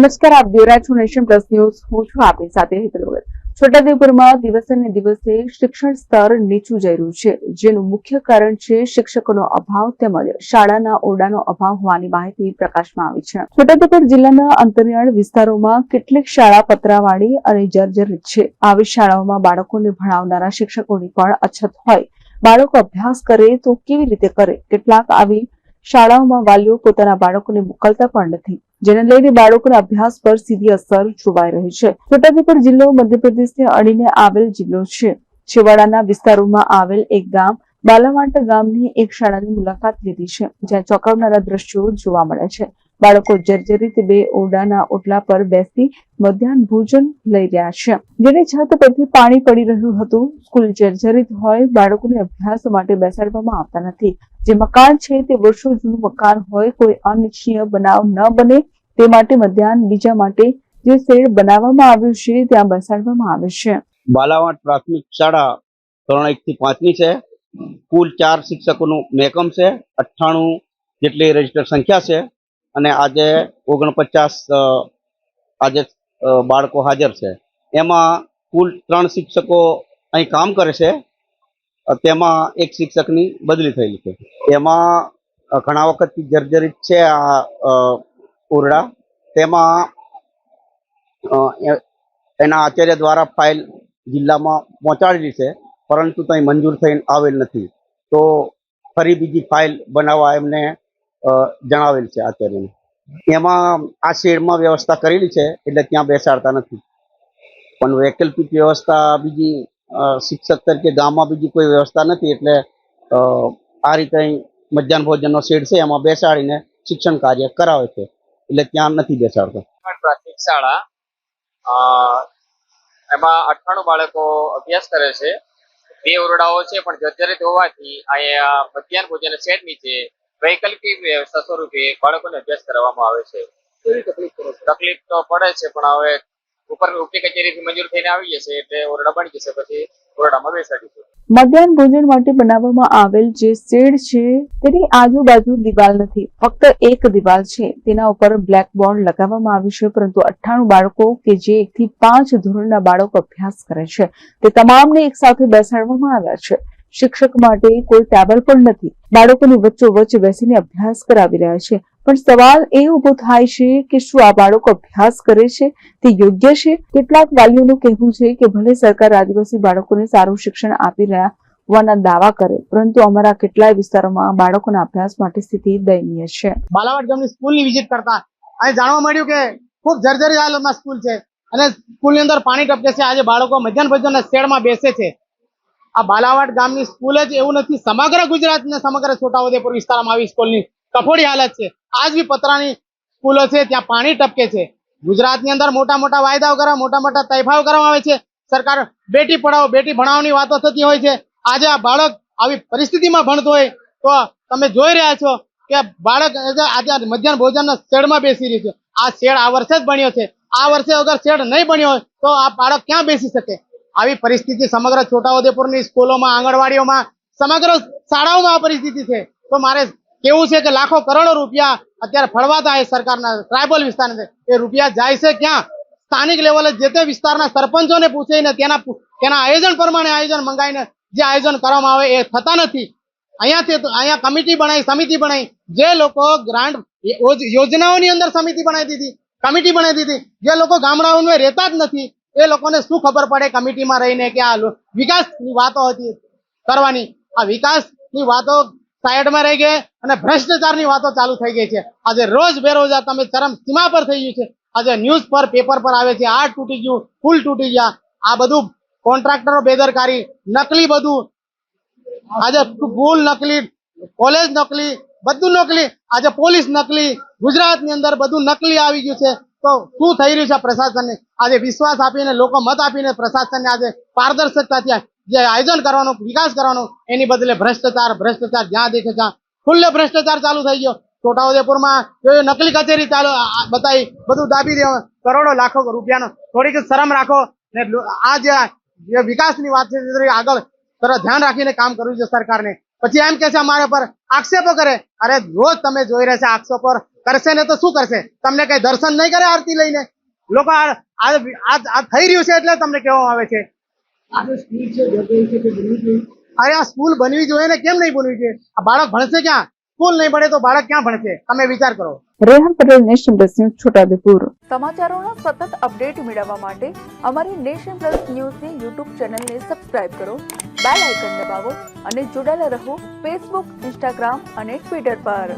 નમસ્કાર, આપ જોઈ રહ્યા છો નેશન પ્લસ ન્યૂઝ। હું છું આપની સાથે હેતલ વગર। છોટાઉદેપુરમાં દિવસે ને દિવસે શિક્ષણ સ્તર નીચું જઈ રહ્યું છે, જેનું મુખ્ય કારણ છે શિક્ષકોનો અભાવ તેમજ શાળાના ઓરડાનો અભાવ હોવાની માહિતી પ્રકાશમાં આવી છે। છોટાઉદેપુર જિલ્લાના અંતરિયાળ વિસ્તારોમાં કેટલીક શાળા પતરાવાળી અને જર્જરિત છે। આવી શાળાઓમાં બાળકોને ભણાવનારા શિક્ષકોની પણ અછત હોય। બાળકો અભ્યાસ કરે તો કેવી રીતે કરે? કેટલાક આવી શાળાઓમાં વાલીઓ પોતાના બાળકોને મોકલતા પણ નથી, જેને લઈને બાળકોના અભ્યાસ પર સીધી અસર જોવાઈ રહી છે। છોટાઉદેપુર જિલ્લો મધ્યપ્રદેશને અડીને આવેલ જિલ્લો છે। છેવાડાના વિસ્તારોમાં આવેલ એક ગામ બાલાવાંટ ગામની એક શાળાની મુલાકાત લીધી છે, જ્યાં ચોંકાવનારા દ્રશ્યો જોવા મળે છે। બાળકો જર્જરિત બે ઓરડાના ઓટલા પર બેસી મધ્યાહન ભોજન લઈ રહ્યા છે, જેની છત પરથી પાણી પડી રહ્યું હતું। સ્કૂલ જર્જરિત હોય, બાળકોને અભ્યાસ માટે બેસાડવામાં આવતા નથી। જે મકાન છે તે વર્ષો જૂનું મકાન હોય, કોઈ અનિચ્છનીય બનાવ ન બને તે માટે મધ્યાહન બીજા માટે જે શેડ બનાવવામાં આવ્યું છે ત્યાં બેસાડવામાં આવે છે। બાલાવાંટ પ્રાથમિક શાળા ધોરણ 1 થી 5 ની છે। કુલ 4 શિક્ષકોનું મેકમ છે। 98 જેટલી રજીસ્ટર સંખ્યા છે અને આજે 49 આજે બાળકો હાજર છે। એમાં કુલ 3 શિક્ષકો અહીં કામ કરે છે, તેમાં એક શિક્ષકની બદલી થયેલી છે। એમાં ઘણા વખતથી જર્જરિત છે આ ઓરડા। તેમાં એના આચાર્ય દ્વારા ફાઇલ જિલ્લામાં પહોંચાડેલી છે, પરંતુ કંઈ મંજૂર થઈને આવેલ નથી। તો ફરી બીજી ફાઇલ બનાવવા એમને જણાવેલ છે આચાર્યને। એમાં આ શેડમાં વ્યવસ્થા કરેલી છે, એટલે ત્યાં બેસાડતા નથી, પણ વૈકલ્પિક વ્યવસ્થા બીજી શિક્ષક તરીકે ગામમાં બીજી કોઈ વ્યવસ્થા નથી, એટલે આ રીતે મધ્યાહન ભોજનનો શેડ છે, એમાં બેસાડીને શિક્ષણ કાર્ય કરાવે છે, એટલે ત્યાં નથી બેસાડતા। પ્રાથમિક શાળા એમાં 98 બાળકો અભ્યાસ કરે છે। 2 ઓરડાઓ છે, પણ જર્જરિત હોવાથી અહીંયા મધ્યાહન ભોજન શેડ નીચે વૈકલ્પિક વ્યવસ્થા સ્વરૂપે બાળકોને અભ્યાસ કરવામાં આવે છે। તકલીફ તો પડે છે, પણ હવે ઉપરી કચેરીથી મંજૂર થઈને આવી જશે એટલે ઓરડા બની જશે, પછી ઓરડામાં બેસાડીશું। મધ્યાહન ભોજન માટે બનાવવામાં આવેલ જે શેડ છે તેની આજુબાજુ દિવાલ નથી, ફક્ત એક દિવાલ છે। તેના ઉપર બ્લેકબોર્ડ લગાવવામાં આવ્યું છે, પરંતુ 98 બાળકો કે જે 1 થી 5 ધોરણના બાળકો અભ્યાસ કરે છે તે તમામને એક સાથે બેસાડવામાં આવ્યા છે। શિક્ષક માટે કોઈ ટેબલ પણ નથી, બાળકોની વચ્ચોવચ્ચ બેસીને અભ્યાસ કરાવી રહ્યા છે। પણ સવાલ એ ઉભો થાય છે કે શું આ બાળકો અભ્યાસ કરે છે તે યોગ્ય છે? કેટલાક વાલીઓનું કહેવું છે કે ભલે સરકાર આદિવાસી બાળકોને સારું શિક્ષણ આપી રહ્યા હોવાના દાવા કરે, પરંતુ અમારા કેટલાય વિસ્તારોમાં બાળકોના અભ્યાસ માટે સ્થિતિ દયનીય છે। બાલાવાંટ ગામની સ્કૂલની વિઝિટ કરતા અહીં જાણવા મળ્યું કે ખૂબ જર્જરિત હાલતમાં સ્કૂલ છે અને સ્કૂલની અંદર પાણી ટપકે છે। આજે બાળકો મધ્યાહન ભોજનના શેડમાં બેસે છે। આ બાલાવાંટ ગામની સ્કૂલ જ એવું નથી, સમગ્ર ગુજરાત ને સમગ્ર છોટાઉદેપુર વિસ્તારમાં આવી સ્કૂલની કફોડી હાલત છે। આજ બી પતરાની સ્કૂલો છે, ત્યાં પાણી ટપકે છે। ગુજરાતની અંદર મોટા મોટા વાયદાઓ કરવા, મોટા મોટા તૈફાઓ કરવામાં આવે છે। સરકાર બેટી પઢાઓ બેટી ભણાવવાની વાતો થતી હોય છે। આજે આ બાળક આવી પરિસ્થિતિમાં ભણતો હોય તો તમે જોઈ રહ્યા છો કે બાળક આજે મધ્યાહન ભોજનના શેડમાં બેસી રહ્યું છે। આ શેડ આ વર્ષે જ બન્યો છે, આ વર્ષે અગર શેડ નહીં બન્યો હોય તો આ બાળક ક્યાં બેસી શકે? આવી પરિસ્થિતિ સમગ્ર છોટાઉદેપુરની સ્કૂલોમાં, આંગણવાડીઓમાં, સમગ્ર શાળાઓમાં આ પરિસ્થિતિ છે। તો મારે કેવું છે કે લાખો કરોડો રૂપિયા અત્યારે ફળવાતા હોય સરકારના ટ્રાયબલ વિસ્તારને, એ રૂપિયા જાય છે ક્યાં? સ્થાનિક લેવલે જે તે વિસ્તારના સરપંચોને પૂછીને તેના આયોજન પ્રમાણે આયોજન મંગાવીને જે આયોજન કરવામાં આવે એ થતા નથી। અહીંયા કમિટી બનાવી, સમિતિ બનાવી, જે લોકો ગ્રાન્ટ યોજનાઓની અંદર સમિતિ બનાવી દીધી, કમિટી બનાવી દીધી, જે લોકો ગામડાઓમાં રહેતા જ નથી એ લોકોને શું ખબર પડે કમિટીમાં રહીને કે આ વિકાસની વાતો હતી કરવાની? આ વિકાસની વાતો સાઈડમાં રહી ગઈ અને ભ્રષ્ટાચારની વાતો ચાલુ થઈ ગઈ છે। આજે રોજ બેરોજગાર તમે ચરમ સીમા પર થઈ ગયું છે। આજે ન્યૂઝ પર, પેપર પર આવે છે આ તૂટી ગયું, પુલ તૂટી ગયા। આ બધું કોન્ટ્રાક્ટરો બેદરકારી, નકલી બધું, આજે પુલ નકલી, કોલેજ નકલી, બધું નકલી, આજે પોલીસ નકલી, ગુજરાતની અંદર બધું નકલી આવી ગયું છે। તો શું થઈ રહ્યું છે પ્રશાસનને? આજે વિશ્વાસ આપીને, લોકો મત આપીને પ્રશાસનને આજે પારદર્શકતાથી જે આયોજન કરવાનું, વિકાસ કરવાનું, એની બદલે ભ્રષ્ટાચાર જ્યાં દેખે ત્યાં ખુલ્લે ભ્રષ્ટાચાર ચાલુ થઈ ગયો। છોટાઉદેપુરમાં નકલી કચેરી ચાલુ બતાવી, બધું દાબી દેવા, કરોડો લાખો રૂપિયાનો થોડીક શરમ રાખો ને। આ જે વિકાસની વાત છે આગળ તરફ ધ્યાન રાખીને કામ કરવું છે સરકારને। પછી એમ કે છે અમારા પર આક્ષેપો કરે, અરે રોજ તમે જોઈ રહ્યા છે આક્ષેપો પર કરશે ને તો શું કરશે? તમને કઈ દર્શન નહીં કરે આરતી લઈને? લોકો આ થઈ રહ્યું છે એટલે તમને કહેવામાં આવે છે. અરે આ સ્કૂલ બનવી જોઈએ ને, કેમ નહીં બનવી જોઈએ? આ બાળક ભણશે ક્યાં? સ્કૂલ નહીં ભણે તો બાળક ક્યાં ભણશે? તમે વિચાર કરો. Rehan Patel, nation plus news, Chhotaudepur. સમાચારોના સતત અપડેટ મેળવવા માટે અમારી નેશન પ્લસ ન્યૂઝની યુટ્યુબ ચેનલને સબસ્ક્રાઇબ કરો, બેલ આઇકન દબાવો અને જોડાયેલા રહો ફેસબુક, ઇન્સ્ટાગ્રામ અને ટ્વિટર પર.